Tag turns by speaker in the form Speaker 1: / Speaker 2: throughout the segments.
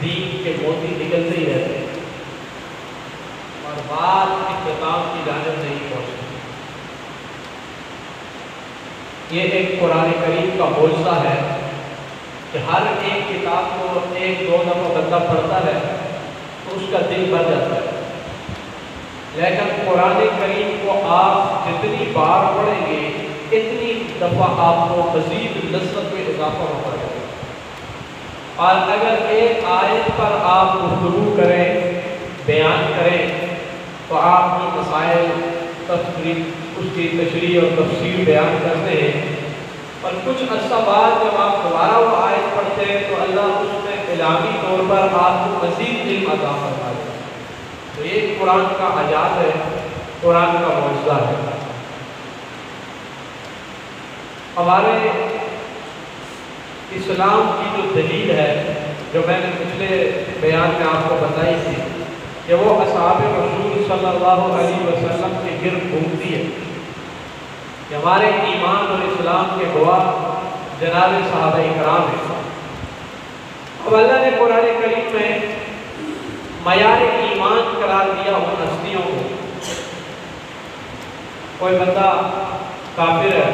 Speaker 1: دین کے موتی نکلتے ہی رہتے ہیں اور بات اختتام کی جانب نہیں پہنچتی۔ یہ ایک قرآن کریم کا معجزہ ہے کہ ہر ایک کتاب کو ایک دو دفعہ بندہ پڑھتا ہے تو اس کا دل بھر جاتا ہے، لیکن قرآن کریم کو آپ جتنی بار پڑھیں گے اتنی دفعہ آپ کو مزید لذت میں اضافہ ہوتا ہے۔ اور اگر ایک آیت پر آپ گفتگو کریں، بیان کریں، تو آپ جو مسائل اس کی تشریح اور تفسیر بیان کرتے ہیں، اور کچھ عرصہ بعد جب آپ دوبارہ وہ آیت پڑھتے ہیں تو اللہ اس میں الہامی طور پر آپ کو مزید علم عطا فرماتا ہے۔ تو یہ قرآن کا اعجاز ہے، قرآن کا معجزہ ہے۔ ہمارے اسلام کی جو دلیل ہے، جو میں نے پچھلے بیان میں آپ کو بتائی تھی، کہ وہ اصحاب رسول صلی اللہ علیہ وسلم کے گرد گھومتی ہے، کہ ہمارے ایمان اور اسلام کے گواہ جناب صحابہ اکرام ہیں۔ اب اللہ نے قرآن کریم میں معیار ایمان قرار دیا ان ہستیوں کو۔ کوئی بندہ کافر ہے،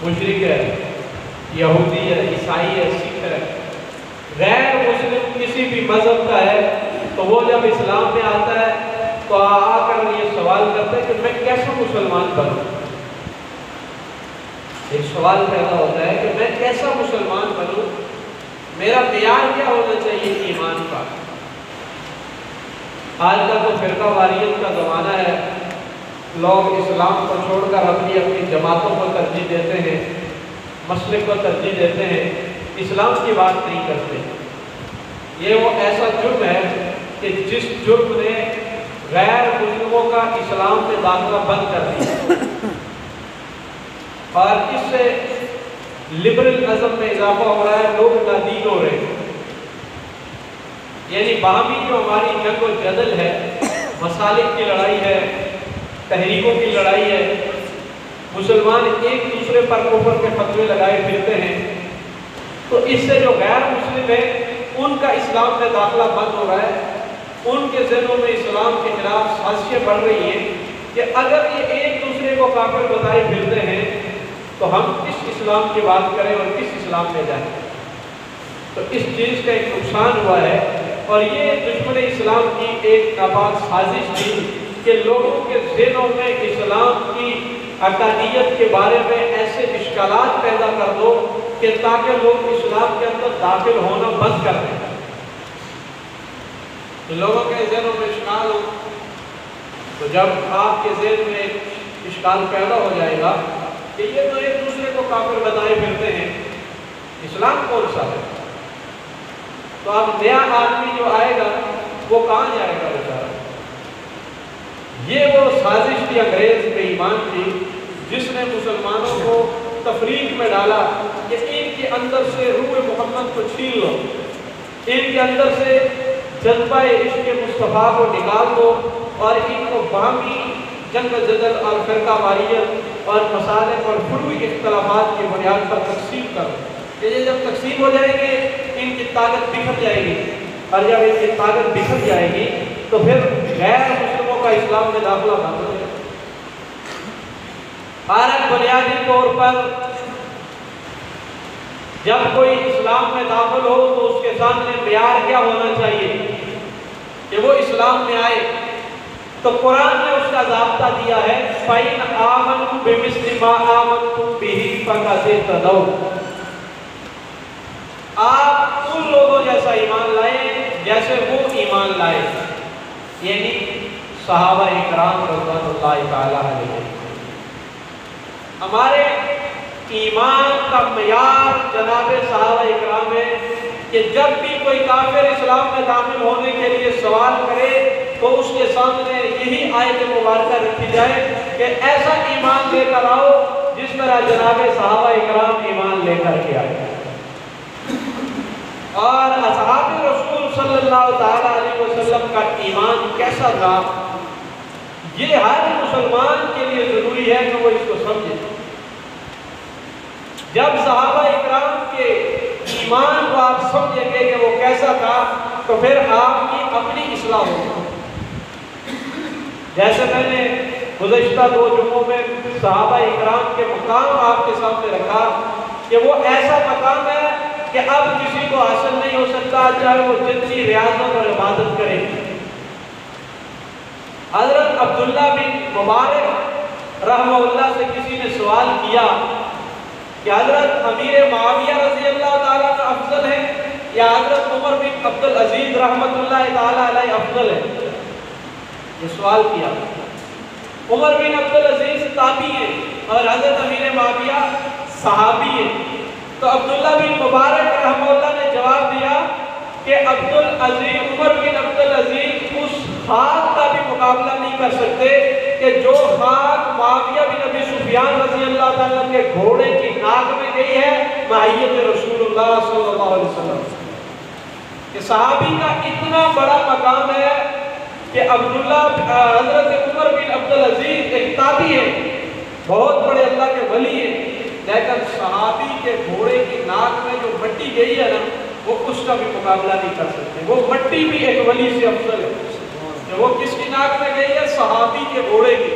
Speaker 1: مشرک ہے، یہودی ہے، عیسائی ہے، سکھ ہے، غیر مسلم کسی بھی مذہب کا ہے، تو وہ جب اسلام میں آتا ہے تو آ کر یہ سوال کرتا ہے کہ میں کیسا مسلمان بنوں۔ ایک سوال پیدا ہوتا ہے کہ میں کیسا مسلمان بنوں، میرا معیار کیا ہونا چاہیے ایمان کا۔ آج کا تو فرقہ واریت کا زمانہ ہے، لوگ اسلام کو چھوڑ کر اپنی جماعتوں کو ترجیح دیتے ہیں، مسلک کو ترجیح دیتے ہیں، اسلام کی بات نہیں کرتے۔ یہ وہ ایسا جرم ہے کہ جس جرم نے غیر مسلموں کا اسلام میں داخلہ بند کر دیا، اور اس سے لبرل ازم میں اضافہ ہو رہا ہے، لوگ نادین ہو رہے ہیں۔ یعنی باہمی جو ہماری جنگ و جدل ہے، مسالک کی لڑائی ہے، تحریکوں کی لڑائی ہے، مسلمان ایک دوسرے پر کفر کے فتوے لگائے پھرتے ہیں، تو اس سے جو غیر مسلم ہے ان کا اسلام میں داخلہ بند ہو رہا ہے۔ ان کے ذہنوں میں اسلام کے خلاف سازشیں بڑھ رہی ہیں کہ اگر یہ ایک دوسرے کو کافر بتائے پھرتے ہیں تو ہم کس اسلام کی بات کریں اور کس اسلام میں جائیں۔ تو اس چیز کا ایک نقصان ہوا ہے، اور یہ دشمن اسلام کی ایک ناپاک سازش تھی کہ لوگوں کے ذہنوں میں اسلام کی حقانیت کے بارے میں ایسے اشکالات پیدا کر دو کہ تاکہ لوگ اسلام کے اندر داخل ہونا بند کر دیں۔ لوگوں کے ذہنوں میں اشکال ہو تو جب آپ کے ذہن میں ایک اشکال پیدا ہو جائے گا کہ یہ تو ایک دوسرے کو کافر بتائے پھرتے ہیں، اسلام کون سا ہے، تو اب نیا آدمی جو آئے گا وہ کہاں جائے گا بیچارہ۔ یہ وہ سازش تھی انگریز بے ایمان کی، جس نے مسلمانوں کو تفریق میں ڈالا کہ ان کے اندر سے روح محمد کو چھین لو، ان کے اندر سے جذبہ عشق مصطفیٰ کو نکال دو، اور ان کو باہمی جنگ جدل اور فرقہ واریت اور مسالک اور فروعی اختلافات کی بنیاد پر تقسیم کر دو۔ کہ یہ جب تقسیم ہو جائیں گے ان کی طاقت بکھر جائے گی، اور جب ان کی طاقت بکھر جائے گی تو پھر غیر مسلموں کا اسلام میں داخلہ بند ہو جائے گا۔ اور بنیادی طور پر جب کوئی اسلام میں داخل ہو تو اس کے سامنے معیار کیا ہونا چاہیے کہ وہ اسلام میں آئے، تو قرآن نے اس کا ضابطہ دیا ہے فَإِنْ آمَنُوا بِمِثْلِ مَا آمَنْتُمْ بِهِ فَقَدِ اهْتَدَوْا۔ آپ ان لوگوں جیسا ایمان لائیں جیسے وہ ایمان لائے، یعنی صحابہ اکرام رضوان اللہ تعالیٰ علیہ۔ ہمارے ایمان کا معیار جناب صحابہ اکرام ہے کہ جب بھی کوئی کافر اسلام میں داخل ہونے کے لیے سوال کرے تو اس کے سامنے یہی آیت مبارکہ رکھی جائے کہ ایسا ایمان لے کر آؤ جس طرح جناب صحابہ اکرام ایمان لے کر کے آئے۔ اور اصحاب رسول صلی اللہ تعالیٰ علیہ وسلم کا ایمان کیسا تھا، یہ ہر مسلمان کے لیے ضروری ہے کہ وہ اس کو سمجھے۔ جب صحابہ اکرام کے ایمان کو آپ سمجھیں گے کہ وہ کیسا تھا، تو پھر آپ کی اپنی اصلاح ہوگی۔ جیسے میں نے گزشتہ 2 جمعوں میں صحابہ اکرام کے مقام آپ کے سامنے رکھا کہ وہ ایسا مقام ہے کہ اب کسی کو حاصل نہیں ہو سکتا چاہے وہ جتنی ریاضت اور عبادت کرے۔ حضرت عبداللہ بن مبارک رحمہ اللہ سے کسی نے سوال کیا کہ حضرت امیر معاویہ رضی اللہ تعالیٰ عنہ افضل ہے یا حضرت عمر بن عبدالعزیز رحمۃ اللہ تعالیٰ علیہ افضل ہے؟ یہ سوال کیا۔ عمر بن عبدالعزیز تابعی ہیں اور حضرت امیر معاویہ صحابی ہیں۔ تو عبداللہ بن مبارک رحمہ اللہ نے جواب دیا کہ عمر بن عبدالعزیز اس خاک کا بھی مقابلہ نہیں کر سکتے کہ جو خاک معاویہ بن ابی سفیان رضی اللہ تعالیٰ کے گھوڑے کی ناک میں گئی ہے معیت رسول اللہ صلی اللہ علیہ وسلم۔ کہ صحابی کا اتنا بڑا مقام ہے کہ حضرت عمر بن عبدالعزیز ایک تابعی ہے، بہت بڑے اللہ کے ولی ہیں، لیکن صحابی کے گھوڑے کی ناک میں جو مٹی گئی ہے نا وہ اس کا بھی مقابلہ نہیں کر سکتے۔ وہ مٹی بھی ایک ولی سے افضل ہے کہ وہ کس کی ناک میں گئی ہے؟ صحابی کے گھوڑے کی۔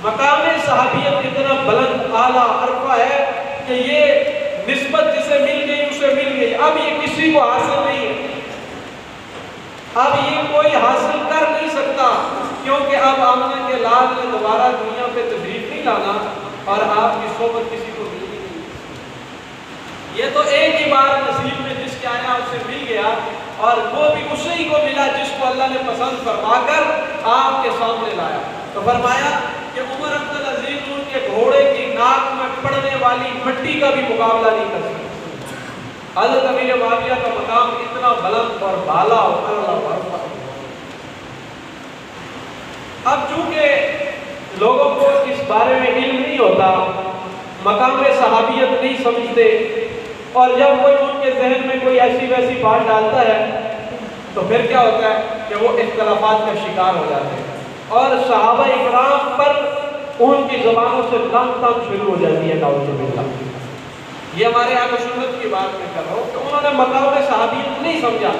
Speaker 1: مقام صحابیت اتنا بلند اعلیٰ عرفہ ہے کہ یہ نسبت جسے مل گئی اسے مل گئی، اب یہ کسی کو حاصل نہیں ہے، اب یہ کوئی حاصل کر نہیں سکتا، کیونکہ اب آمنہ کے لال نے دوبارہ دنیا پہ تشریف نہیں لانا اور آپ کی صحبت کسی کو مل نہیں۔ یہ تو ایک ہی بار نصیب میں جس کے آیا اسے مل گیا، اور وہ بھی اسی کو ملا جس کو اللہ نے پسند فرما کر آپ کے سامنے لایا۔ تو فرمایا کہ عمر عبدالعزیز ان کے گھوڑے کی ناک میں پڑنے والی مٹی کا بھی مقابلہ نہیں کر سکتے۔ حضرت امیر معاویہ کا مقام اتنا بلند اور بالا اور اعلیٰ عرفہ۔ اب چونکہ لوگوں کو اس بارے میں علم نہیں ہوتا، مقام صحابیت نہیں سمجھتے، اور جب کوئی ان کے ذہن میں کوئی ایسی ویسی بات ڈالتا ہے تو پھر کیا ہوتا ہے کہ وہ اختلافات کا شکار ہو جاتے ہیں، اور صحابہ اکرام پر ان کی زبانوں سے لم تم شروع ہو جاتی ہے۔ نعوذ باللہ۔ یہ ہمارے اہل سنت کی بات میں کر رہا ہوں کہ انہوں نے مقام صحابیت نہیں سمجھا،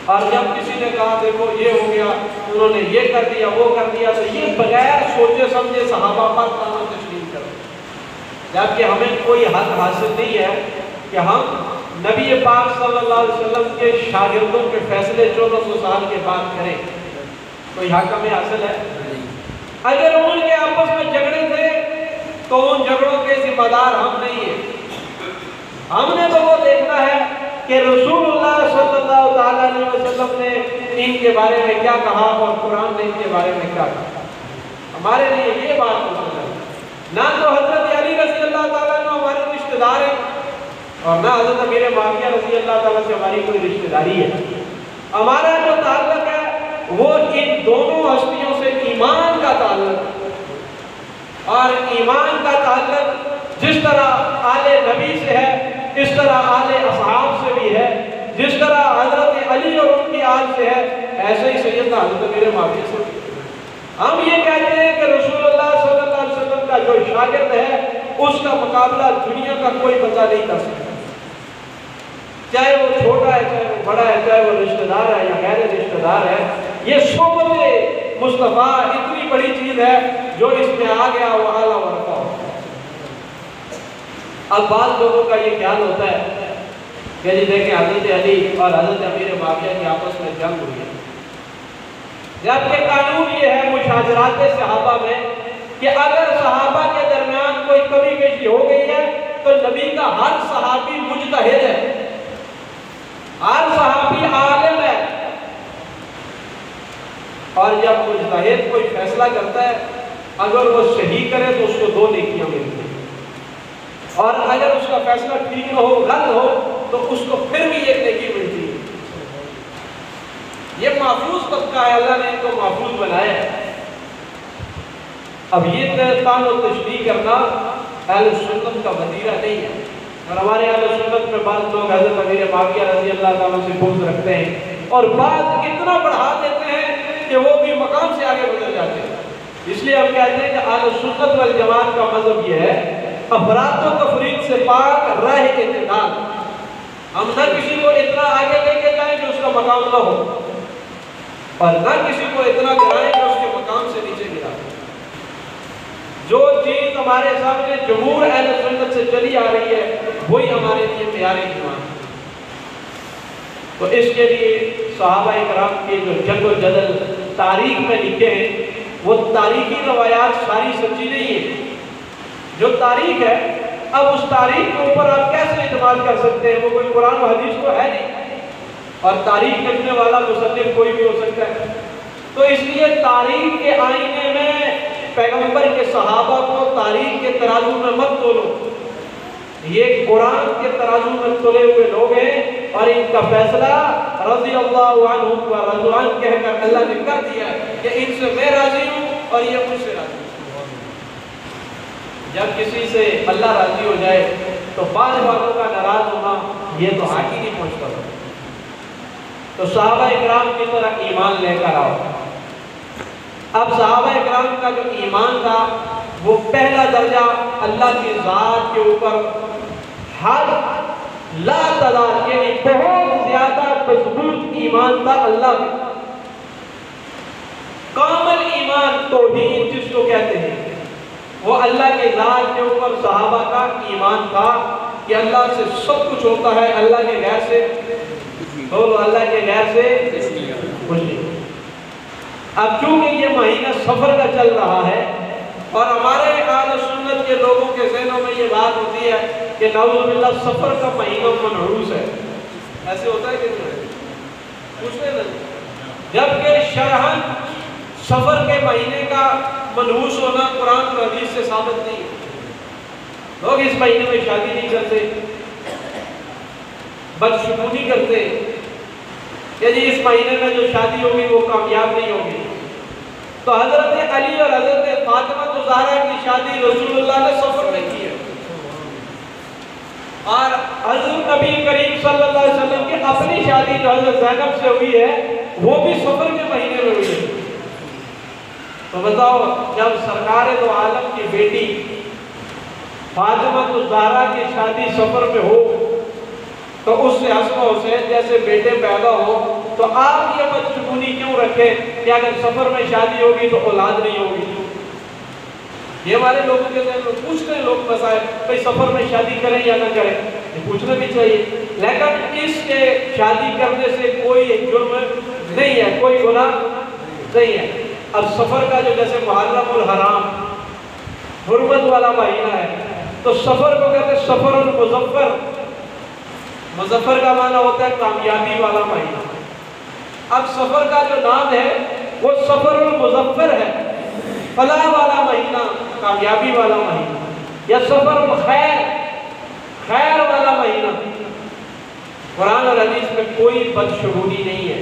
Speaker 1: اور جب کسی نے کہا دیکھو یہ ہو گیا، انہوں نے یہ کر دیا وہ کر دیا، تو یہ بغیر سوچے سمجھے صحابہ پر تانا تشلیل کر دیا، جبکہ ہمیں کوئی حق حاصل نہیں ہے کہ ہم نبی پاک صلی اللہ علیہ وسلم کے شاگردوں کے فیصلے 1400 سال کے بعد کریں۔ کوئی حق ہمیں حاصل ہے؟ اگر ان کے آپس میں جھگڑے تھے تو ان جھگڑوں کے ذمہ دار ہم نہیں ہیں۔ ہم نے تو وہ دیکھنا ہے کہ رسول اللہ صلی اللہ علیہ وسلم نے ان کے بارے میں کیا کہا اور قرآن نے ان کے بارے میں کیا کہا۔ ہمارے لیے یہ بات پسند ہے، نہ تو حضرت علی رضی اللہ تعالیٰ عنہ ہمارے رشتہ دار ہیں، اور نہ حضرت امیر معاویہ رضی اللہ تعالیٰ سے ہماری کوئی رشتہ داری ہے۔ ہمارا جو تعلق ہے وہ ان دونوں ہستیوں سے ایمان کا تعلق ہے، اور ایمان کا تعلق جس طرح آل نبی سے ہے اس طرح آل اصحاب سے بھی ہے، جس طرح حضرت علی اور ان کی آل سے ہے ایسے ہی سیدنا حضرت امیر معاویہ سے بھی۔ ہم یہ کہتے ہیں کہ رسول اللہ صلی اللہ علیہ وسلم کا جو شاگرد ہے اس کا مقابلہ دنیا کا کوئی بندہ نہیں کر سکتا، چاہے وہ چھوٹا ہے چاہے وہ بڑا ہے، چاہے وہ رشتہ دار ہے یا غیر رشتہ دار ہے۔ یہ صحبت مصطفیٰ اتنی بڑی چیز ہے جو اس میں آ گیا وہ اعلیٰ ورفع ہو۔ اب بعض لوگوں کا یہ خیال ہوتا ہے کہ جی دیکھیں حضرت علی اور حضرت امیر معاویہ کی آپس میں جنگ ہوئی ہے، جبکہ قانون یہ ہے مشاجرات صحابہ میں کہ اگر صحابہ کے درمیان کوئی کمی بیشی ہو گئی ہے تو نبی کا ہر صحابی مجتہد ہے، ہر صحابی عالم ہے، اور جب مجتہد کوئی فیصلہ کرتا ہے اگر وہ صحیح کرے تو اس کو 2 نیکیاں ملتی ہیں، اور اگر اس کا فیصلہ ٹھیک نہ ہو غلط ہو تو اس کو پھر بھی 1 نیکی ملتی ہے۔ یہ محفوظ طبقہ ہے، اللہ نے ان کو محفوظ بنایا ہے۔ اب یہ تان و تشریح کرنا اہل سنت کا وظیفہ نہیں ہے، اور ہمارے اہل سنت میں بعض لوگ حضرت امیر معاویہ رضی اللہ تعالیٰ سے بغض رکھتے ہیں، اور بعض اتنا بڑھا دیتے ہیں کہ وہ بھی مقام سے آگے گزر جاتے ہیں۔ اس لیے ہم کہتے ہیں کہ اہل سنت والجماعت کا مذہب یہ ہے افراط و تفریط سے پاک راہ اعتدال، ہم نہ کسی کو اتنا آگے لے کے جائیں کہ اس کا مقام نہ ہو، اور نہ کسی کو اتنا گرائیں کہ اس کے مقام سے نیچے گرا۔ جو چیز ہمارے سامنے جمہور اہل سنت سے چلی آ رہی ہے وہی ہمارے لیے معیار ایمان ہے۔ تو اس کے لیے صحابہ کرام کے جو جنگ و جدل تاریخ میں لکھے ہیں وہ تاریخی روایات ساری سچی نہیں ہے۔ جو تاریخ ہے، اب اس تاریخ کے اوپر آپ کیسے اعتماد کر سکتے ہیں؟ وہ کوئی قرآن و حدیث تو ہے نہیں، اور تاریخ لکھنے والا مصنف کوئی بھی ہو سکتا ہے۔ تو اس لیے تاریخ کے آئینے میں پیغمبر کے صحابہ کو تاریخ کے ترازو میں مت تولو، یہ قرآن کے ترازو میں تلے ہوئے لوگ ہیں، اور ان کا فیصلہ رضی اللہ عنہ و رضوا عنہ کہہ کر اللہ نے کر دیا ہے کہ ان سے میں راضی ہوں اور یہ مجھ سے راضی ہوں۔ جب کسی سے اللہ راضی ہو جائے تو بعض والوں کا ناراض ہونا یہ تو حق ہی نہیں پہنچتا۔ تو صحابہ اکرام کی طرح ایمان لے کر آؤ۔ اب صحابہ اکرام کا جو ایمان تھا وہ پہلا درجہ اللہ کی ذات کے اوپر حد لا تعداد یعنی بہت زیادہ مضبوط ایمان تھا اللہ میں۔ کامل ایمان توحید جس کو کہتے ہیں، وہ اللہ کے ذات کے اوپر صحابہ کا ایمان تھا کہ اللہ سے سب کچھ ہوتا ہے، اللہ کے غیر سے بولو اللہ کے غیر سے کچھ نہیں۔ اب چونکہ یہ مہینہ سفر کا چل رہا ہے اور ہمارے اہل سنت کے لوگوں کے ذہنوں میں یہ بات ہوتی ہے کہ نعوذ باللہ سفر کا مہینہ منحوس ہے، ایسے ہوتا ہے کہ نہیں؟ پوچھتے نہیں، جبکہ شرعاً سفر کے مہینے کا منحوس ہونا قرآن اور حدیث سے ثابت نہیں ہے۔ لوگ اس مہینے میں شادی نہیں کرتے، بدشگونی کرتے کہ جی اس مہینے میں جو شادی ہوگی وہ کامیاب نہیں ہوگی۔ تو حضرت علی اور حضرت فاطمہ زہرا کی شادی رسول اللہ نے سفر میں کی ہے، اور حضرت نبی کریم صلی اللہ علیہ وسلم کی اپنی شادی جو حضرت زینب سے ہوئی ہے وہ بھی سفر کے مہینے میں ہوئی ہے۔ تو بتاؤ، جب سرکار دو عالم کی بیٹی فاطمہ زہرا کی شادی سفر میں ہو تو اس سے حسن و حسین جیسے بیٹے پیدا ہو، تو آپ یہ بدشگونی کیوں رکھیں کہ اگر سفر میں شادی ہوگی تو اولاد نہیں ہوگی؟ یہ ہمارے لوگوں کے ذہن میں پوچھتے ہیں لوگ مسائل، بھئی سفر میں شادی کریں یا نہ کریں، یہ پوچھنا بھی چاہیے، لیکن اس کے شادی کرنے سے کوئی جرم نہیں ہے، کوئی گناہ نہیں ہے۔ اب سفر کا جو جیسے محرم الحرام حرمت والا مہینہ ہے، تو سفر کو کہتے ہیں سفر المظفر، مظفر کا معنی ہوتا ہے کامیابی والا مہینہ۔ اب سفر کا جو نام ہے وہ سفر المظفر ہے، فلاح والا مہینہ، کامیابی والا مہینہ، یا سفر الخیر، خیر والا مہینہ۔ قرآن اور حدیث میں کوئی بدشگونی نہیں ہے،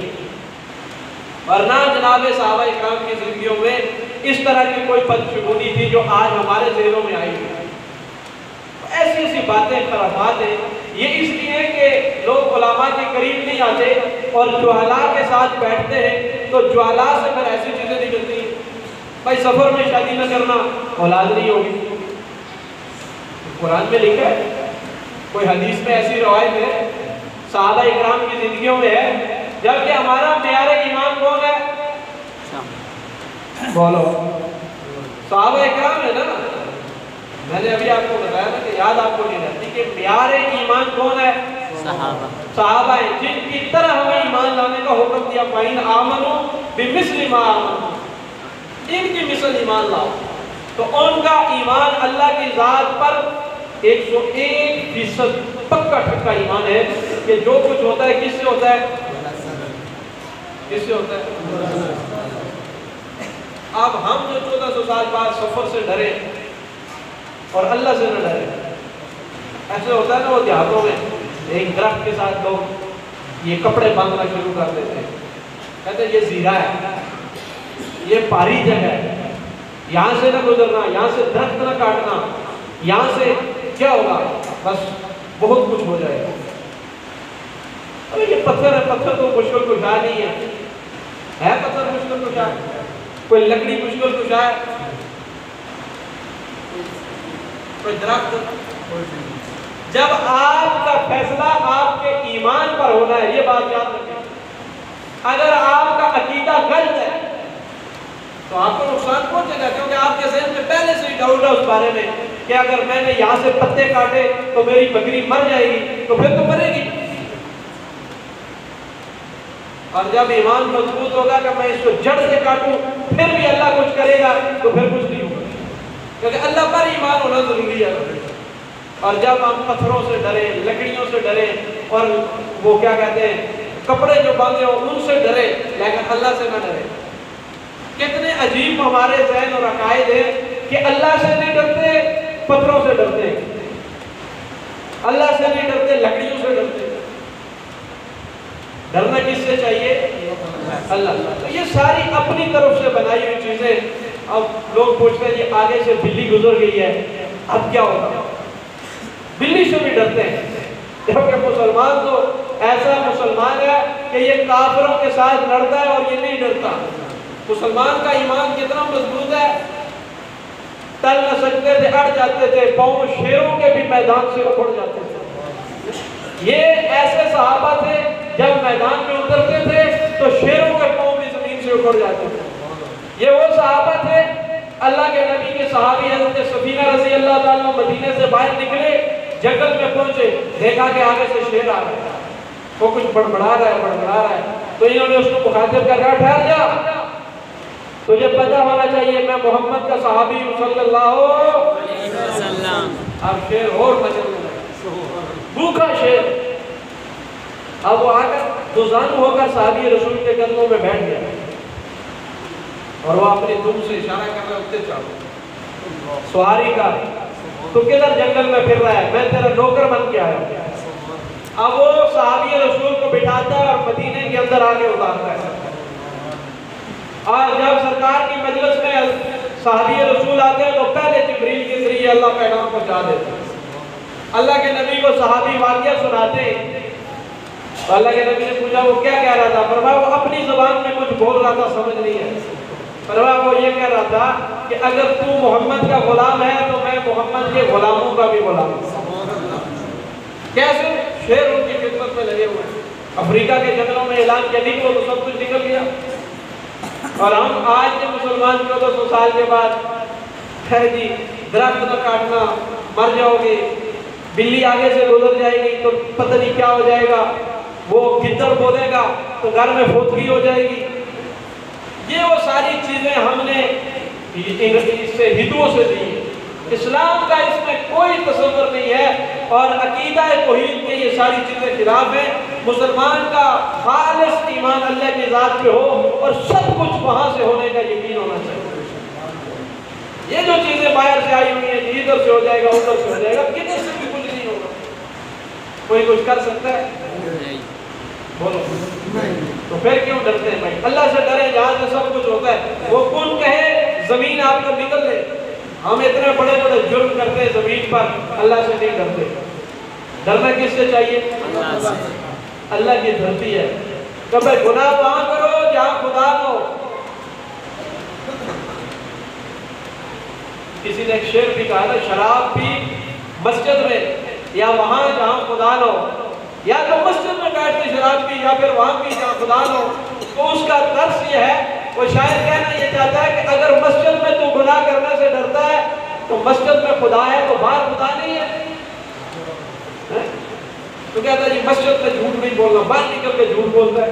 Speaker 1: اور نہ جناب صحابہ اکرام کی زندگیوں میں اس طرح کی کوئی بدشگونی تھی جو آج ہمارے ذہنوں میں آئی ہے۔ ایسی ایسی باتیں خرافات ہیں، یہ اس لیے کہ لوگ علماء کے قریب نہیں آتے اور جہلاء کے ساتھ بیٹھتے ہیں، تو جہلاء سے پھر ایسی چیزیں نکلتی ہیں، بھائی سفر میں شادی نہ کرنا اولاد نہیں ہوگی۔ قرآن میں لکھا ہے، کوئی حدیث میں ایسی روایت ہے، صحابہ اکرام کی زندگیوں میں ہے، جبکہ ہمارا معیار ایمان کون ہے؟ بولو، صحابہ اکرام ہے نا۔ میں نے ابھی آپ کو بتایا نا کہ یاد آپ کو نہیں رہتی کہ معیار ایمان کون ہے؟ صحابہ ہیں، جن کی طرح ہمیں ایمان لانے کا حکم دیا، فَإِنْ آمَنُوا بِمِثْلِ مَا آمَنُوا، ان کی مثل ایمان لاؤ۔ تو ان کا ایمان اللہ کی ذات پر 101% پکا ٹھکا ایمان ہے کہ جو کچھ ہوتا ہے کس سے ہوتا ہے؟ کس سے ہوتا ہے؟ اب ہم جو 1400 سال بعد سفر سے ڈرے اور اللہ سے نہ ڈرے، ایسے ہوتا ہے نا وہ دیہاتوں میں ایک درخت کے ساتھ لوگ یہ کپڑے باندھنا شروع کر دیتے ہیں، کہتے ہیں یہ زیرہ ہے، یہ پاری جگہ ہے، یہاں سے نہ گزرنا، یہاں سے درخت نہ کاٹنا، یہاں سے کیا ہوگا، بس بہت کچھ ہو جائے گا۔ ارے یہ پتھر ہے، پتھر تو مشکل کشا نہیں ہے پتھر مشکل کشا، کوئی لکڑی مشکل کشا ہے، کوئی درخت جب آپ کا فیصلہ آپ کے ایمان پر ہونا ہے، یہ بات یاد رکھیں۔ اگر آپ کا عقیدہ غلط ہے تو آپ کو نقصان پہنچے گا، کیونکہ آپ کے ذہن میں پہلے سے ہی ڈاؤٹ ہے اس بارے میں کہ اگر میں نے یہاں سے پتے کاٹے تو میری بکری مر جائے گی، تو پھر تو مرے گی۔ اور جب ایمان مضبوط ہوگا کہ میں اس کو جڑ سے کاٹوں پھر بھی اللہ کچھ کرے گا، تو پھر کچھ نہیں ہوگا، کیونکہ اللہ پر ایمان ہونا ضروری ہے۔ اور جب ہم پتھروں سے ڈرے، لکڑیوں سے ڈرے، اور وہ کیا کہتے ہیں کپڑے جو باندھے ہو ان سے ڈرے، لیکن اللہ سے نہ ڈرے۔ کتنے عجیب ہمارے ذہن اور عقائد ہیں کہ اللہ سے نہیں ڈرتے، پتھروں سے ڈرتے ہیں، اللہ سے نہیں ڈرتے، لکڑیوں سے ڈرتے ہیں۔ ڈرنا کس سے چاہیے؟ اللہ۔ تو یہ ساری اپنی طرف سے بنائی ہوئی چیزیں۔ اب لوگ پوچھتے ہیں یہ آگے سے بلی گزر گئی ہے، اب کیا ہوگا؟ بلی سے بھی ڈرتے ہیں، کیونکہ مسلمان تو ایسا مسلمان ہے کہ یہ کافروں کے ساتھ لڑتا ہے اور یہ نہیں ڈرتا۔ مسلمان کا ایمان کتنا مضبوط ہے، تل نہ سکتے تھے، اڑ جاتے تھے، پاؤں شیروں کے بھی میدان سے اڑ جاتے تھے۔ یہ ایسے صحابہ تھے جب میدان میں اترتے تھے تو شیروں کے پاؤں بھی زمین سے اکھڑ جاتے تھے۔ یہ وہ صحابہ تھے، اللہ کے نبی کے صحابی حضرت سفینہ رضی اللہ تعالیٰ مدینے سے باہر نکلے، جنگل میں پہنچے، دیکھا کہ آگے سے شیر آ رہا ہے، وہ کچھ بڑبڑا رہا ہے، تو انہوں نے اس کو مخاطب کر کہا ٹھہر جا، تجھے پتہ ہونا چاہیے میں محمد کا صحابی ہوں صلی اللہ علیہ وسلم۔ اب شیر اور مچلنے لگا، بھوکا شیر۔ اب وہ آ کر دوزانو ہو کر صحابی رسول کے قدموں میں بیٹھ گیا، اور وہ اپنی دم سے اشارہ کر رہا ہے، اٹھتے چاہو سواری کا، تو کدھر جنگل میں پھر رہا ہے، میں تیرا نوکر بن کے آیا ہوں۔ اب وہ صحابی رسول کو بٹھاتا ہے اور مدینے کے اندر آگے اتارتا ہے، اور جب سرکار کی مجلس میں صحابی رسول آتے ہیں تو پہلے جبریل کے ذریعے اللہ پیغام پہنچا دیتے ہیں۔ اللہ کے نبی کو صحابی واقعہ سناتے ہیں، تو اللہ کے نبی نے پوچھا وہ کیا کہہ رہا تھا؟ فرمایا وہ اپنی زبان میں کچھ بول رہا تھا، سمجھ نہیں ہے۔ فرمایا وہ یہ کہہ رہا تھا کہ اگر تو محمد کا غلام ہے تو میں محمد کے غلاموں کا بھی غلام ہوں۔ کیسے؟ شیر ان کی خدمت میں لگے ہوئے، افریقہ کے جنگلوں میں اعلان کیا نکلو تو سب کچھ نکل گیا۔ اور ہم آج کے مسلمان 1400 سال کے بعد ہے جی درخت نہ کاٹنا، مر جاؤ گے، بلی آگے سے گزر جائے گی تو پتہ نہیں کیا ہو جائے گا، وہ گدڑ بولے گا تو گھر میں پھوتگی ہو جائے گی۔ یہ وہ ساری چیزیں ہم نے اس سے ہندوؤں سے دی۔ اسلام کا اس میں کوئی تصور نہیں ہے، اور عقیدہ توحید کے یہ ساری چیزیں خلاف ہیں۔ مسلمان کا خالص ایمان اللہ کی ذات پہ ہو اور سب کچھ وہاں سے ہونے کا یقین ہونا چاہیے۔ یہ جو چیزیں باہر سے آئی ہوئی ہیں، ادھر سے ہو جائے گا ادھر سے ہو جائے گا، کسی سے بھی کچھ نہیں ہوگا۔ کوئی کچھ کر سکتا ہے؟ بولو تو پھر کیوں ڈرتے ہیں بھائی؟ اللہ سے ڈرے جہاں سے سب کچھ ہوتا ہے۔ وہ کون کہے زمین آپ کو نکل دے، ہم اتنے بڑے بڑے جرم کرتے ہیں زمین پر، اللہ سے نہیں ڈرتے۔ ڈرنا کس سے چاہیے؟ اللہ کی دھرتی ہے، تو بھائی گناہ وہاں کرو جہاں خدا ہو۔ کسی نے ایک شعر بھی کہا نا، شراب بھی مسجد میں یا وہاں جہاں خدا ہو، یا تو مسجد میں بیٹھ کے شراب پی یا پھر وہاں پی جہاں خدا ہو۔ تو اس کا درس یہ ہے، وہ شاید کہنا یہ چاہتا ہے کہ اگر مسجد میں تو گناہ کرنے سے ڈرتا ہے تو مسجد میں خدا ہے تو باہر خدا نہیں ہے۔ تو کہتا ہے یہ مسجد میں جھوٹ نہیں بولنا، باہر نکل کے جھوٹ بولتا ہے۔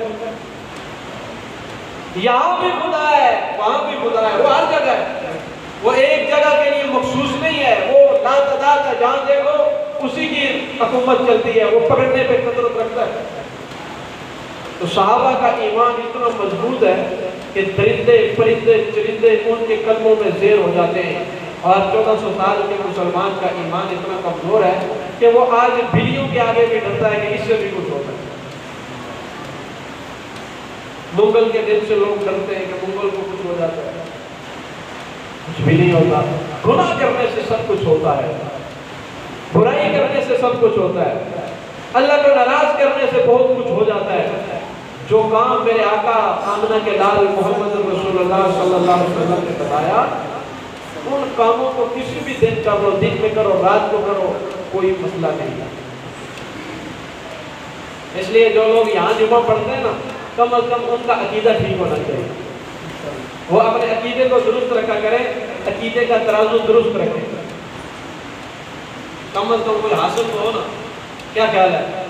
Speaker 1: یہاں بھی خدا ہے وہاں بھی خدا ہے، وہ ہر جگہ ہے، وہ ایک جگہ کے لیے مخصوص نہیں ہے، وہ لا تعداد ہے، جہاں دیکھو اسی کی حکومت چلتی ہے، وہ پکڑنے پہ قدرت رکھتا ہے۔ تو صحابہ کا ایمان اتنا مضبوط ہے کہ درندے پرندے چرندے ان کے قدموں میں زیر ہو جاتے ہیں، اور 1400 سال کے مسلمان کا ایمان اتنا کمزور ہے کہ وہ آج بلیوں کے آگے بھی ڈرتا ہے کہ اس سے بھی کچھ ہوتا ہے۔ منگل کے دن سے لوگ ڈرتے ہیں کہ منگل کو کچھ ہو جاتا ہے، کچھ بھی نہیں ہوتا۔ گناہ کرنے سے سب کچھ ہوتا ہے، برائی کرنے سے سب کچھ ہوتا ہے، اللہ کو ناراض کرنے سے بہت کچھ ہو جاتا ہے۔ جو کام میرے آقا آمنہ کے لال محمد رسول اللہ صلی اللہ علیہ وسلم نے بتایا، ان کاموں کو کسی بھی دن کرو، دن میں کرو، رات کو کرو، کوئی مسئلہ نہیں ہے۔ اس لیے جو لوگ یہاں جمعہ پڑھتے ہیں نا، کم از کم ان کا عقیدہ ٹھیک ہونا چاہیے، وہ اپنے عقیدے کو درست رکھا کریں، عقیدے کا ترازو درست رکھیں، کم از کم کوئی حاصل تو ہو نا۔ کیا خیال ہے؟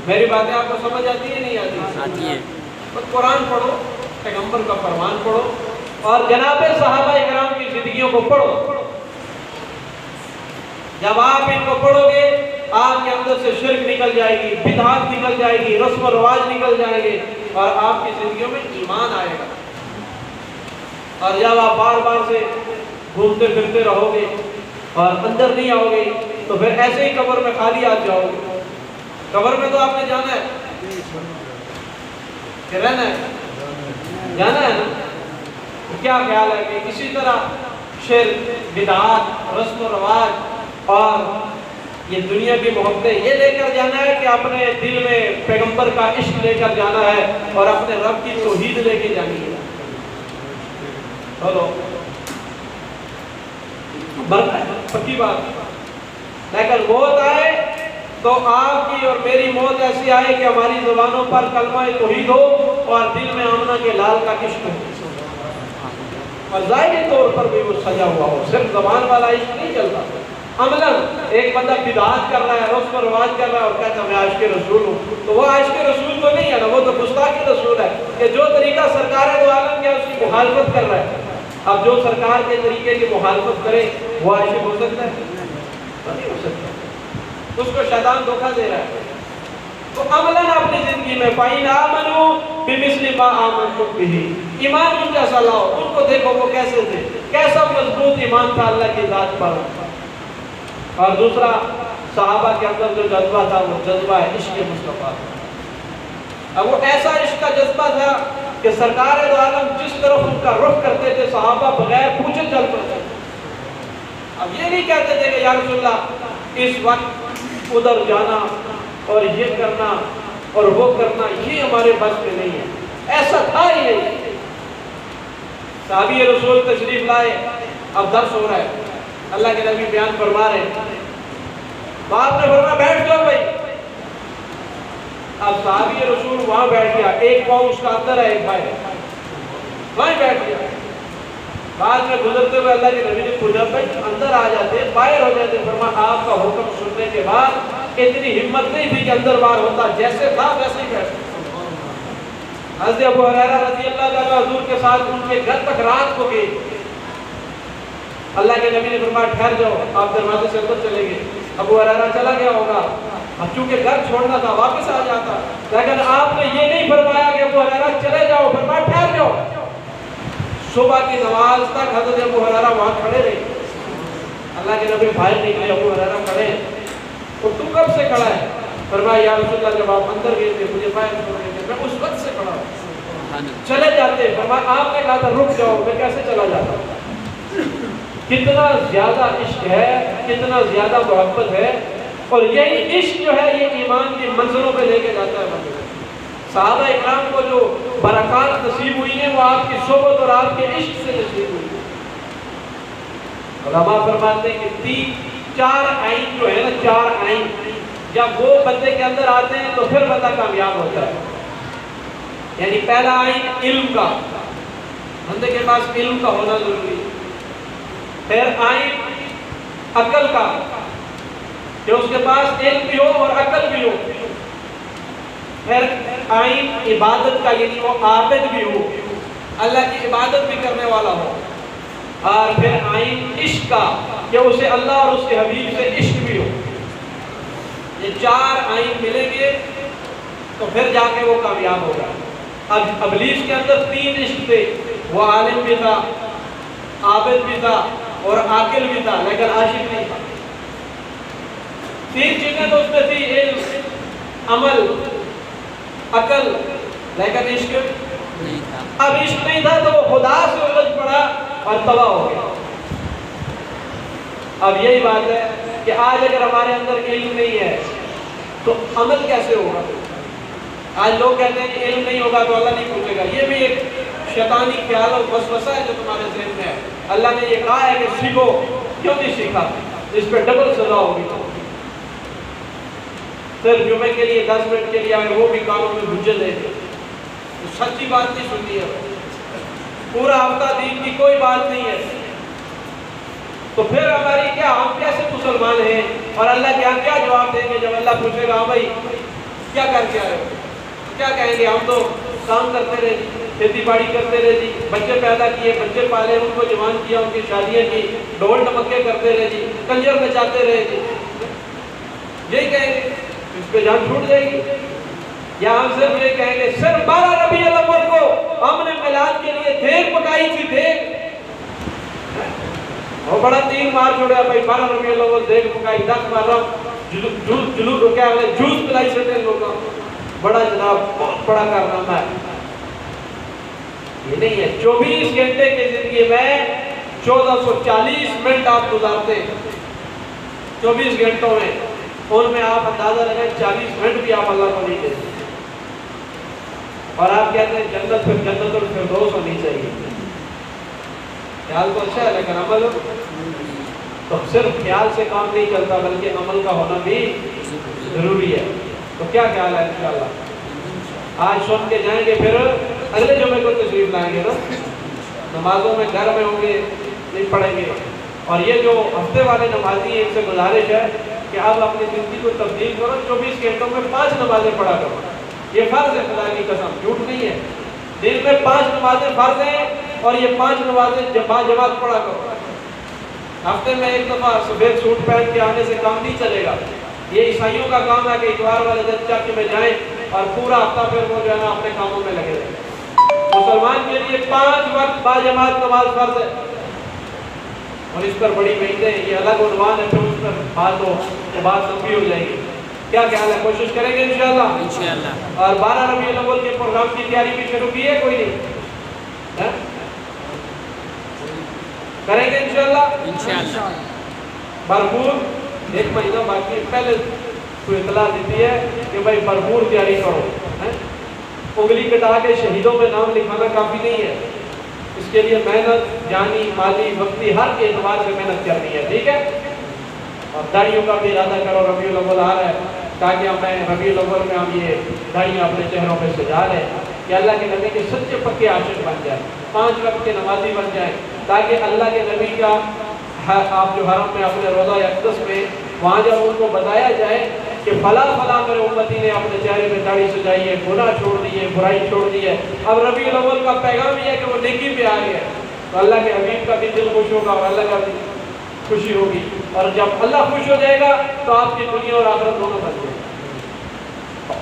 Speaker 1: میری باتیں آپ کو سمجھ آتی ہے نہیں آتی ہے؟ بس قرآن پڑھو، پیغمبر کا فرمان پڑھو، اور جناب صحابہ اکرام کی زندگیوں کو پڑھو۔ جب آپ ان کو پڑھو گے، آپ کے اندر سے شرک نکل جائے گی، بدعات نکل جائے گی، رسم و رواج نکل جائیں گے، اور آپ کی زندگیوں میں ایمان آئے گا۔ اور جب آپ بار بار سے گھومتے پھرتے رہو گے اور اندر نہیں آؤ گے، تو پھر ایسے ہی قبر میں خالی آ جاؤ گے۔ قبر میں تو آپ نے جانا ہے کہ رہنا ہے، جانا ہے نا۔ کیا خیال ہے کہ اسی طرح شرک، بدعات، رسم و رواج اور یہ دنیا کی محبتیں یہ لے کر جانا ہے کہ اپنے دل میں پیغمبر کا عشق لے کر جانا ہے اور اپنے رب کی توحید لے کے جانی ہے؟ چلو پکی بات، لیکن موت آئے تو آپ کی اور میری موت ایسی آئے کہ ہماری زبانوں پر کلمہ توحید ہو اور دل میں آمنہ کے لال کا عشق ہو، اور ظاہری طور پر بھی وہ سجا ہوا ہو، صرف زبان والا عشق نہیں چلتا۔ عملاً ایک بندہ بدعات کر رہا ہے، رسم و رواج کر رہا ہے اور کہتا ہے میں عاشق رسول ہوں، تو وہ عاشق رسول تو نہیں ہے نا، وہ تو گستاخی رسول ہے کہ جو طریقہ سرکار دو عالم کیا اس کی مخالفت کر رہا ہے۔ اب جو سرکار کے طریقے کی مخالفت کرے وہ عاشق ہو سکتا ہے؟ نہیں ہو سکتا، اس کو شیطان دھوکہ دے رہا ہے۔ تو عملاً اپنی زندگی میں فَإِنْ آمَنُوا بِمِثْلِ مَا آمَنْتُمْ بِهِ، ایمان ان جیسا لاؤ۔ ان کو دیکھو وہ کیسے تھے، کیسا مضبوط ایمان تھا اللہ کی ذات پر۔ اور دوسرا، صحابہ کے اندر جو جذبہ تھا وہ جذبہ عشق مصطفیٰ تھا۔ اب وہ ایسا عشق کا جذبہ تھا کہ سرکار دو عالم جس طرف ان کا رخ کرتے تھے صحابہ بغیر پوچھے چل پڑتے۔ اب یہ نہیں کہتے تھے کہ یا رسول اللہ اس وقت ادھر جانا اور یہ کرنا اور وہ کرنا یہ ہمارے بس میں نہیں ہے، ایسا تھا ہی نہیں۔ صحابی رسول تشریف لائے، اب درس ہو رہا ہے، اللہ کے نبی بیان فرما رہے ہیں، تو آپ نے فرمایا بیٹھ جاؤ بھائی۔ اب صحابی رسول وہاں بیٹھ گیا، ایک پاؤں اس کا اندر ہے، ایک باہر، وہاں بیٹھ گیا۔ بعد میں گزرتے ہوئے اللہ کے نبی نے پوچھا بھائی اندر آ جاتے، باہر ہو جاتے، فرمایا آپ کا حکم سننے کے بعد اتنی ہمت نہیں تھی کہ اندر باہر ہوتا، جیسے تھا ویسے ہی بیٹھتا۔ حضرت ابو ہریرہ رضی اللہ تعالیٰ حضور کے ساتھ ان کے گھر تک رات کو گئے۔ اللہ کے نبی نے فرمایا ٹھہر جاؤ، آپ دروازے سے اندر چلے گئے۔ ابو ہریرہ چلا گیا ہوگا، اب چونکہ گھر چھوڑنا تھا واپس آ جاتا، لیکن آپ نے یہ نہیں فرمایا کہ ابو ہریرہ چلے جاؤ، فرمایا ٹھہر جاؤ۔ صبح کی نماز تک حضرت ابو ہریرہ وہاں کھڑے رہے۔ اللہ کے نبی باہر نکلے، ابو ہریرہ کھڑے ہیں، تو تو کب سے کھڑا ہے؟ فرمایا یا رسول اللہ جب آپ اندر گئے تھے مجھے باہر چھوڑ گئے تھے، میں اس وقت سے کھڑا ہوں۔ چلے جاتے، فرمایا آپ نے کہا تھا رک جاؤ، میں کیسے چلا جاتا؟ کتنا زیادہ عشق ہے، کتنا زیادہ محبت ہے، اور یہی عشق جو ہے یہ ایمان کی منزلوں پہ لے کے جاتا ہے بندے۔ صحابہ اکرام کو جو برکات نصیب ہوئی ہیں وہ آپ کی صحبت اور آپ کے عشق سے نصیب ہوئی ہیں۔ علماء فرماتے ہیں کہ چار آئین جو ہے نا، چار آئین جب وہ بندے کے اندر آتے ہیں تو پھر بندہ کامیاب ہوتا ہے۔ یعنی پہلا آئین علم کا، بندے کے پاس علم کا ہونا ضروری ہے۔ پھر آئین عقل کا، کہ اس کے پاس علم بھی ہو اور عقل بھی ہو۔ پھر آئین عبادت کا، یعنی وہ عابد بھی ہو، اللہ کی عبادت بھی کرنے والا ہو۔ اور پھر آئین عشق کا، کہ اسے اللہ اور اس کے حبیب سے عشق بھی ہو۔ یہ چار آئین ملیں گے تو پھر جا کے وہ کامیاب ہوگا۔ اب ابلیس کے اندر تین عشق تھے، وہ عالم بھی تھا، عابد بھی تھا اور عاقل بھی تھا، لیکن عاشق نہیں تھا۔ تین چیزیں تو اس میں تھی، علم، عمل، عقل، لیکن عشق نہیں تھا۔ اب عشق نہیں تھا تو وہ خدا سے الجھ پڑا اور تباہ ہو گیا۔ اب یہی بات ہے کہ آج اگر ہمارے اندر علم نہیں ہے تو عمل کیسے ہوگا؟ آج لوگ کہتے ہیں کہ علم نہیں ہوگا تو اللہ نہیں پوچھے گا، یہ بھی ایک شیطانی خیال اور وسوسہ ہے جو تمہارے ذہن میں ہے۔ اللہ نے یہ کہا ہے کہ سیکھو، کیوں نہیں سیکھا؟ اس پہ ڈبل سزا ہوگی۔ صرف جمعے کے لیے 10 منٹ کے لیے آئے، وہ بھی کاموں میں بھجے دے دے، تو سچی بات نہیں سنتی ہے، پورا ہفتہ دین کی کوئی بات نہیں ہے، تو پھر ہماری کیا، ہم کیسے مسلمان ہیں؟ اور اللہ کیا جواب دیں گے جب اللہ پوچھے گا بھائی کیا کر کے آئے ہو؟ کیا کہیں گے؟ ہم تو کام کرتے رہے جی، کھیتی باڑی کرتے رہے جی، بچے پیدا کیے، بچے پالے، ان کو جوان کیا، ان کی شادیاں کی، ڈھول ڈمکے کرتے رہے جی، کنجر نچاتے رہے جی، یہی کہیں گے؟ اس پہ جان چھوٹ جائے گی؟ یا ہم صرف یہ کہیں گے صرف 12 ربیع الاول کو ہم نے میلاد کے لیے دیگ پکائی تھی، دیگ، وہ بڑا تیر مار چھوڑا بھائی، 12 ربیع الاول دیگ پکائی، 10 محرم جلوس کیا ہوئے، جوس پلائی سکتے لوگوں، بڑا جناب بہت بڑا کارنامہ ہے۔ یہ نہیں ہے، 24 گھنٹے کی زندگی میں 1440 منٹ آپ گزارتے ہیں، 24 گھنٹوں میں، ان میں آپ اندازہ لگائیں 40 منٹ بھی آپ اللہ کو نہیں دیتے، اور آپ کہتے ہیں جنت پھر جنت الفردوس ہونی چاہیے۔ خیال تو اچھا ہے لیکن عمل ہو تو صرف خیال سے کام نہیں چلتا، بلکہ عمل کا ہونا بھی ضروری ہے۔ تو کیا خیال ہے انشاءاللہ؟ آج سن کے جائیں گے، پھر اگلے جمعے کو تشریف لائیں گے نا، نمازوں میں گھر میں ہوں گے، نہیں پڑھیں گے، اور یہ جو ہفتے والے نمازی ہیں ان سے گزارش ہے کہ آپ اپنی زندگی کو تبدیل کرو، 24 گھنٹوں میں 5 نمازیں پڑھا کرو، یہ فرض ہے، خدا کی قسم جھوٹ نہیں ہے، دن میں 5 نمازیں فرض ہیں، اور یہ 5 نمازیں جماعت پڑھا کرو۔ ہفتے میں ایک دفعہ سفید سوٹ پہن کے آنے سے کام نہیں چلے گا، یہ عیسائیوں کا کام ہے کہ اتوار والے دن چرچ میں جائیں اور پورا ہفتہ پھر وہ جو ہے نا اپنے کاموں میں لگے رہے۔ مسلمان کے لیے 5 وقت باجماعت نماز فرض ہے، اور اس پر بڑی محنتیں ہیں، یہ الگ عنوان ہے، پھر اس پر بات ہو تو بات لمبی ہو جائے گی۔ کیا خیال ہے؟ کوشش کریں گے انشاءاللہ؟ اور 12 ربیع الاول کے پروگرام کی تیاری بھی شروع کی ہے کوئی نہیں؟ کریں گے انشاءاللہ؟ بھرپور، 1 مہینہ باقی، پہلے تو اطلاع دیتی ہے کہ بھائی بھرپور تیاری کرو، انگلی کٹا کے شہیدوں میں نام لکھانا کافی نہیں ہے، اس کے لیے محنت جانی مالی وقتی ہر کے اعتبار سے محنت کرنی ہے، ٹھیک ہے؟ اور داڑھیوں کا بھی ارادہ کرو، ربیع الاول آ رہا ہے، تاکہ ہمیں ربیع الاول میں ہم یہ داڑھیاں اپنے چہروں پہ سجا لیں کہ اللہ کے نبی کے سچے پکے عاشق بن جائیں، 5 وقت کے نمازی بن جائیں، تاکہ اللہ کے نبی کا آپ جو حرم میں اپنے روضہ اقدس میں وہاں جب ان کو بتایا جائے کہ فلاں میرے امتی نے اپنے چہرے میں داڑھی سجائی ہے، گناہ چھوڑ دی ہے، برائی چھوڑ دی ہے، اب ربیع الاول کا پیغام یہ ہے کہ وہ نیکی پہ آ گیا ہے، تو اللہ کے حبیب کا بھی دل خوش ہوگا اور اللہ کا بھی خوشی ہوگی، اور جب اللہ خوش ہو جائے گا تو آپ کی دنیا اور آخرت دونوں بن جائے گا۔